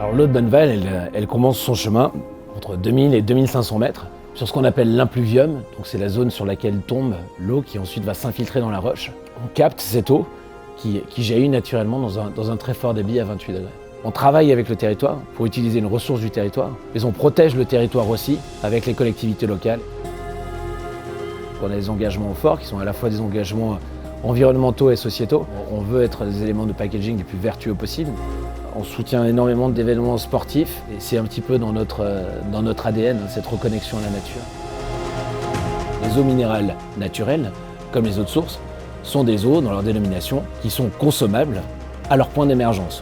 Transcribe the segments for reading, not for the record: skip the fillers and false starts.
Alors l'eau de Bonneval, elle commence son chemin entre 2000 et 2500 mètres sur ce qu'on appelle l'impluvium, donc c'est la zone sur laquelle tombe l'eau qui ensuite va s'infiltrer dans la roche. On capte cette eau qui jaillit naturellement dans un très fort débit à 28 degrés. On travaille avec le territoire pour utiliser une ressource du territoire, mais on protège le territoire aussi avec les collectivités locales. On a des engagements forts qui sont à la fois des engagements environnementaux et sociétaux. On veut être des éléments de packaging les plus vertueux possibles. On soutient énormément d'événements sportifs et c'est un petit peu dans notre ADN, cette reconnexion à la nature. Les eaux minérales naturelles, comme les eaux de source, sont des eaux, dans leur dénomination, qui sont consommables à leur point d'émergence.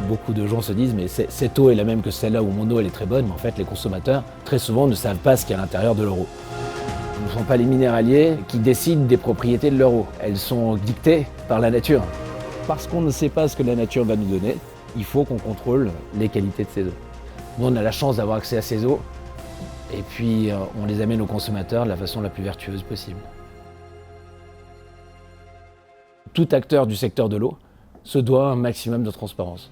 Beaucoup de gens se disent mais cette eau est la même que celle-là où mon eau elle est très bonne, mais en fait les consommateurs très souvent ne savent pas ce qu'il y a à l'intérieur de leur eau. Ce ne sont pas les minéraliers qui décident des propriétés de leur eau, elles sont dictées par la nature. Parce qu'on ne sait pas ce que la nature va nous donner, il faut qu'on contrôle les qualités de ces eaux. Nous on a la chance d'avoir accès à ces eaux et puis on les amène aux consommateurs de la façon la plus vertueuse possible. Tout acteur du secteur de l'eau se doit un maximum de transparence.